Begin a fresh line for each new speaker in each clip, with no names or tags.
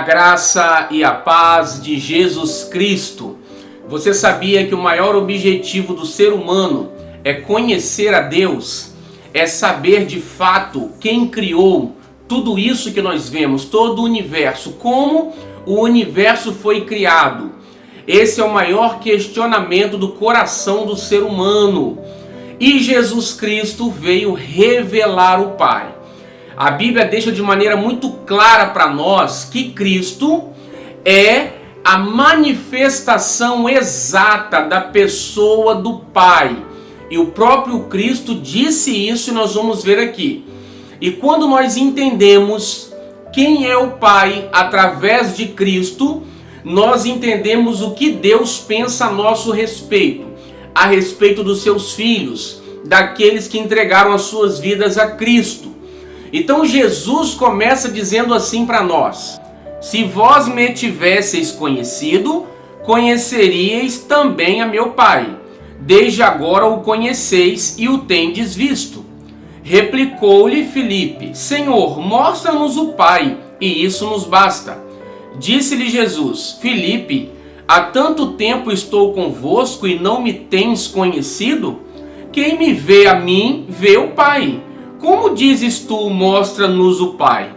A graça e a paz de Jesus Cristo. Você sabia que o maior objetivo do ser humano é conhecer a Deus? É saber de fato quem criou tudo isso que nós vemos, todo o universo, como o universo foi criado. Esse é o maior questionamento do coração do ser humano. E Jesus Cristo veio revelar o Pai. A Bíblia deixa de maneira muito clara para nós que Cristo é a manifestação exata da pessoa do Pai. E o próprio Cristo disse isso e nós vamos ver aqui. E quando nós entendemos quem é o Pai através de Cristo, nós entendemos o que Deus pensa a nosso respeito, a respeito dos seus filhos, daqueles que entregaram as suas vidas a Cristo. Então Jesus começa dizendo assim para nós: se vós me tivesseis conhecido, conheceríeis também a meu Pai. Desde agora o conheceis e o tendes visto. Replicou-lhe Filipe: Senhor, mostra-nos o Pai, e isso nos basta. Disse-lhe Jesus: Filipe, há tanto tempo estou convosco e não me tens conhecido? Quem me vê a mim, vê o Pai. Como dizes tu, mostra-nos o Pai?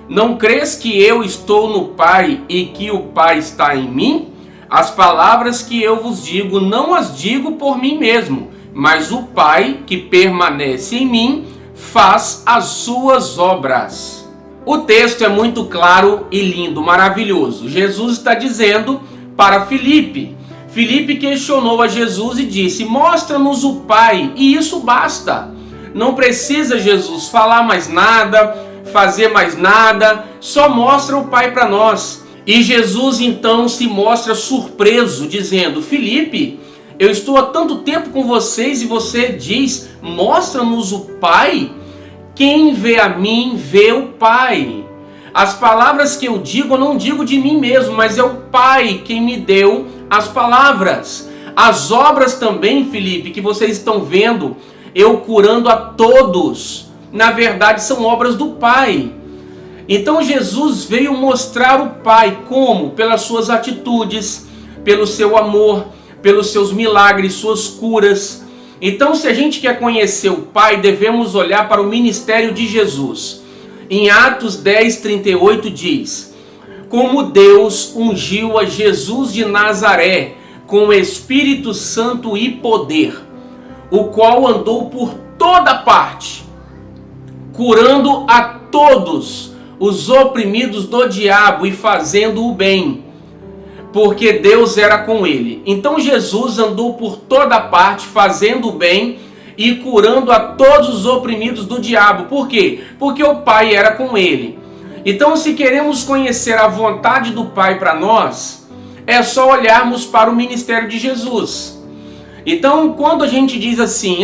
Não crês que eu estou no Pai e que o Pai está em mim? As palavras que eu vos digo, não as digo por mim mesmo, mas o Pai que permanece em mim faz as suas obras. O texto é muito claro e lindo, maravilhoso. Jesus está dizendo para Filipe. Filipe questionou a Jesus e disse: mostra-nos o Pai, e isso basta. Não precisa Jesus falar mais nada, fazer mais nada, só mostra o Pai para nós. E Jesus então se mostra surpreso, dizendo: Filipe, eu estou há tanto tempo com vocês e você diz: mostra-nos o Pai? Quem vê a mim, vê o Pai. As palavras que eu digo, eu não digo de mim mesmo, mas é o Pai quem me deu as palavras. As obras também, Filipe, que vocês estão vendo, eu curando a todos, na verdade são obras do Pai. Então Jesus veio mostrar o Pai como? Pelas suas atitudes, pelo seu amor, pelos seus milagres, suas curas. Então, se a gente quer conhecer o Pai, devemos olhar para o ministério de Jesus. Em Atos 10:38 diz: como Deus ungiu a Jesus de Nazaré com o Espírito Santo e poder, o qual andou por toda parte, curando a todos os oprimidos do diabo e fazendo o bem, porque Deus era com ele. Então Jesus andou por toda parte, fazendo o bem e curando a todos os oprimidos do diabo. Por quê? Porque o Pai era com ele. Então, se queremos conhecer a vontade do Pai para nós, é só olharmos para o ministério de Jesus. Então, quando a gente diz assim,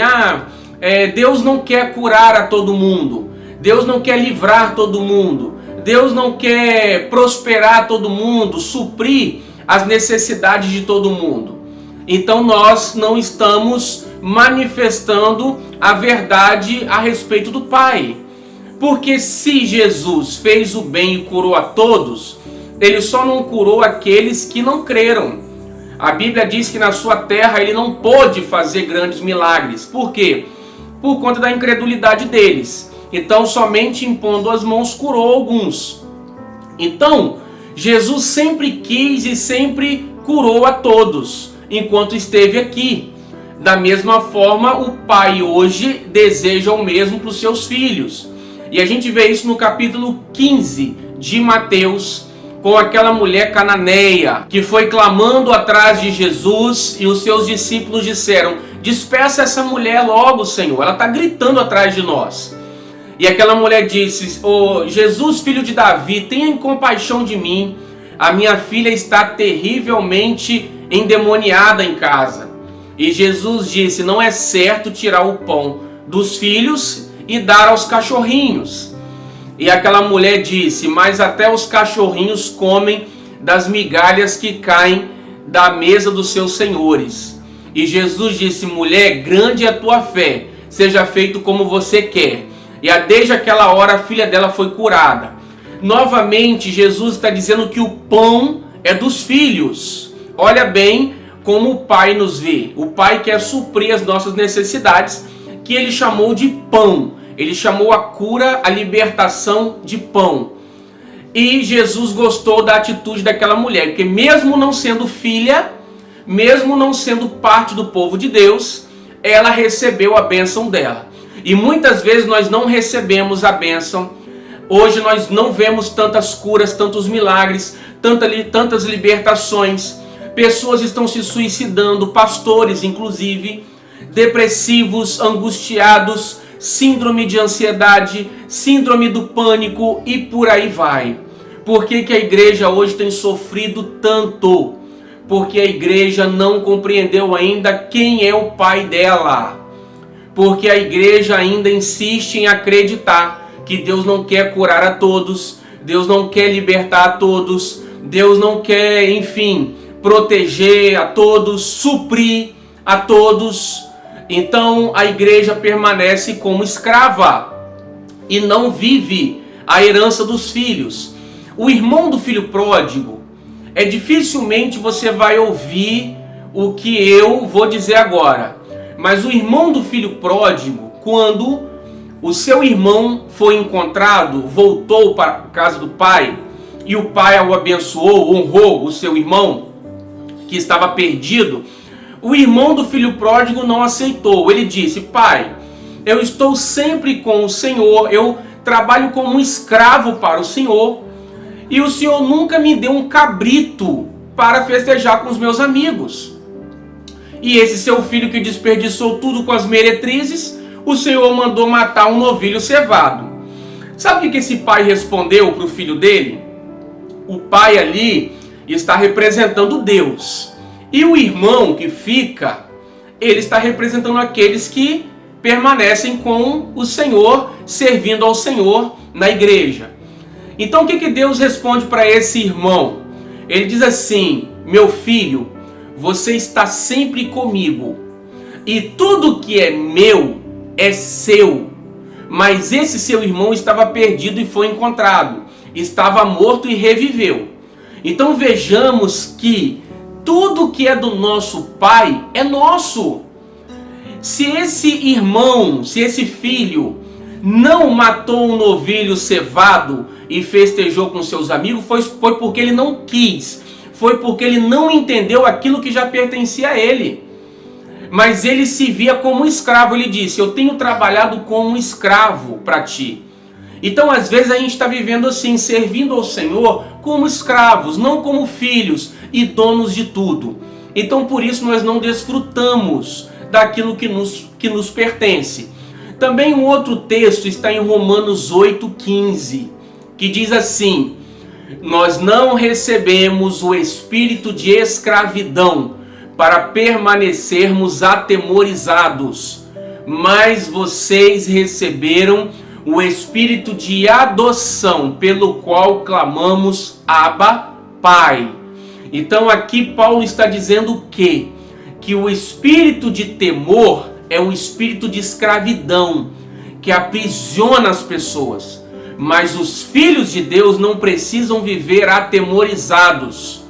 Deus não quer curar a todo mundo, Deus não quer livrar todo mundo, Deus não quer prosperar todo mundo, suprir as necessidades de todo mundo, então nós não estamos manifestando a verdade a respeito do Pai. Porque se Jesus fez o bem e curou a todos, ele só não curou aqueles que não creram. A Bíblia diz que na sua terra ele não pôde fazer grandes milagres. Por quê? Por conta da incredulidade deles. Então, somente impondo as mãos curou alguns. Então, Jesus sempre quis e sempre curou a todos, enquanto esteve aqui. Da mesma forma, o Pai hoje deseja o mesmo para os seus filhos. E a gente vê isso no capítulo 15 de Mateus, com aquela mulher cananeia que foi clamando atrás de Jesus e os seus discípulos disseram: despeça essa mulher logo, Senhor, ela está gritando atrás de nós. E aquela mulher disse: Jesus, filho de Davi, tenha compaixão de mim, a minha filha está terrivelmente endemoniada em casa. E Jesus disse: não é certo tirar o pão dos filhos e dar aos cachorrinhos. E aquela mulher disse: mas até os cachorrinhos comem das migalhas que caem da mesa dos seus senhores. E Jesus disse: mulher, grande é a tua fé, seja feito como você quer. E desde aquela hora a filha dela foi curada. Novamente, Jesus está dizendo que o pão é dos filhos. Olha bem como o Pai nos vê. O Pai quer suprir as nossas necessidades, que Ele chamou de pão. Ele chamou a cura, a libertação de pão. E Jesus gostou da atitude daquela mulher, porque mesmo não sendo filha, mesmo não sendo parte do povo de Deus, ela recebeu a bênção dela. E muitas vezes nós não recebemos a bênção. Hoje nós não vemos tantas curas, tantos milagres, tantas libertações. Pessoas estão se suicidando, pastores inclusive, depressivos, angustiados, síndrome de ansiedade, síndrome do pânico e por aí vai. Por que a igreja hoje tem sofrido tanto? Porque a igreja não compreendeu ainda quem é o Pai dela. Porque a igreja ainda insiste em acreditar que Deus não quer curar a todos, Deus não quer libertar a todos, Deus não quer, enfim, proteger a todos, suprir a todos. Então a igreja permanece como escrava e não vive a herança dos filhos. O irmão do filho pródigo, dificilmente você vai ouvir o que eu vou dizer agora. Mas o irmão do filho pródigo, quando o seu irmão foi encontrado, voltou para a casa do pai, e o pai o abençoou, honrou o seu irmão que estava perdido, o irmão do filho pródigo não aceitou. Ele disse: pai, eu estou sempre com o Senhor, eu trabalho como um escravo para o Senhor, e o Senhor nunca me deu um cabrito para festejar com os meus amigos. E esse seu filho que desperdiçou tudo com as meretrizes, o Senhor mandou matar um novilho cevado. Sabe o que esse pai respondeu para o filho dele? O pai ali está representando Deus. E o irmão que fica, ele está representando aqueles que permanecem com o Senhor, servindo ao Senhor na igreja. Então o que Deus responde para esse irmão? Ele diz assim: meu filho, você está sempre comigo, e tudo que é meu é seu. Mas esse seu irmão estava perdido e foi encontrado, estava morto e reviveu. Então vejamos que tudo que é do nosso Pai é nosso. Se esse irmão, se esse filho não matou um novilho cevado e festejou com seus amigos, foi porque ele não quis, foi porque ele não entendeu aquilo que já pertencia a ele. Mas ele se via como um escravo. Ele disse: eu tenho trabalhado como um escravo para ti. Então às vezes a gente está vivendo assim, servindo ao Senhor como escravos, não como filhos e donos de tudo. Então por isso nós não desfrutamos daquilo que nos pertence. Também um outro texto está em Romanos 8,15, que diz assim: nós não recebemos o espírito de escravidão para permanecermos atemorizados, mas vocês receberam o espírito de adoção, pelo qual clamamos: Abba, Pai. Então aqui Paulo está dizendo o quê? Que o espírito de temor é um espírito de escravidão, que aprisiona as pessoas. Mas os filhos de Deus não precisam viver atemorizados.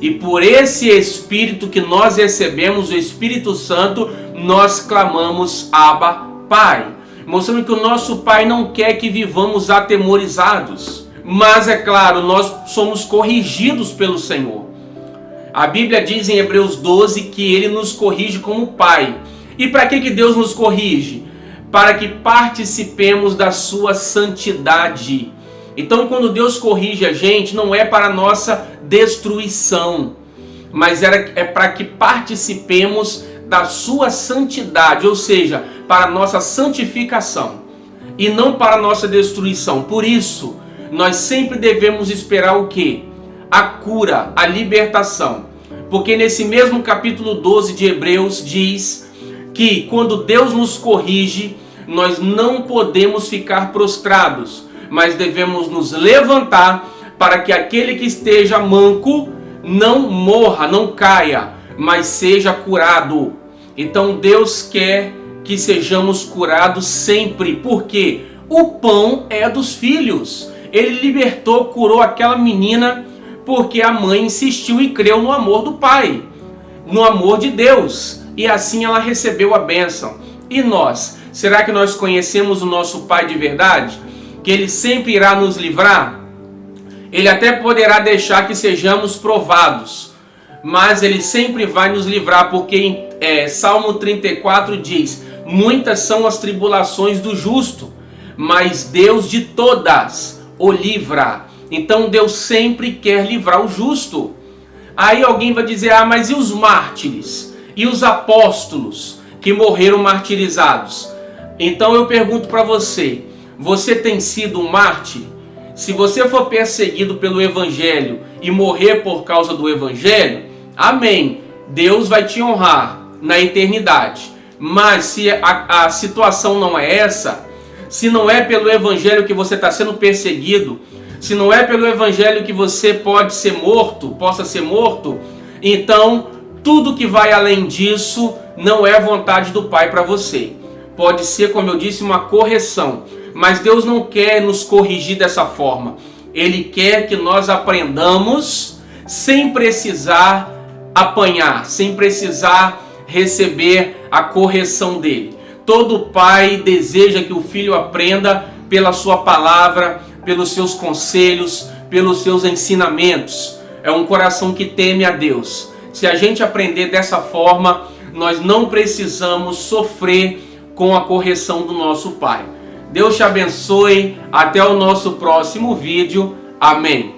E por esse Espírito que nós recebemos, o Espírito Santo, nós clamamos: Abba, Pai. Mostrando que o nosso Pai não quer que vivamos atemorizados. Mas é claro, nós somos corrigidos pelo Senhor. A Bíblia diz em Hebreus 12 que Ele nos corrige como Pai. E para que Deus nos corrige? Para que participemos da sua santidade. Então quando Deus corrige a gente, não é para a nossa destruição, mas é para que participemos da sua santidade, ou seja, para a nossa santificação, e não para a nossa destruição. Por isso, nós sempre devemos esperar o quê? A cura, a libertação. Porque nesse mesmo capítulo 12 de Hebreus diz que quando Deus nos corrige, nós não podemos ficar prostrados, mas devemos nos levantar para que aquele que esteja manco não morra, não caia, mas seja curado. Então Deus quer que sejamos curados sempre, porque o pão é dos filhos. Ele libertou, curou aquela menina porque a mãe insistiu e creu no amor do pai, no amor de Deus, e assim ela recebeu a bênção. E nós? Será que nós conhecemos o nosso Pai de verdade? Que Ele sempre irá nos livrar? Ele até poderá deixar que sejamos provados, mas Ele sempre vai nos livrar, porque Salmo 34 diz: muitas são as tribulações do justo, mas Deus de todas o livra. Então Deus sempre quer livrar o justo. Aí alguém vai dizer: ah, mas e os mártires? E os apóstolos que morreram martirizados? Então eu pergunto para você: você tem sido um mártir? Se você for perseguido pelo Evangelho e morrer por causa do Evangelho, amém, Deus vai te honrar na eternidade. Mas se a situação não é essa, se não é pelo Evangelho que você está sendo perseguido, se não é pelo Evangelho que você possa ser morto, então tudo que vai além disso não é vontade do Pai para você. Pode ser, como eu disse, uma correção, mas Deus não quer nos corrigir dessa forma. Ele quer que nós aprendamos sem precisar apanhar, sem precisar receber a correção dele. Todo pai deseja que o filho aprenda pela sua palavra, pelos seus conselhos, pelos seus ensinamentos. É um coração que teme a Deus. Se a gente aprender dessa forma, nós não precisamos sofrer com a correção do nosso Pai. Deus te abençoe. Até o nosso próximo vídeo. Amém.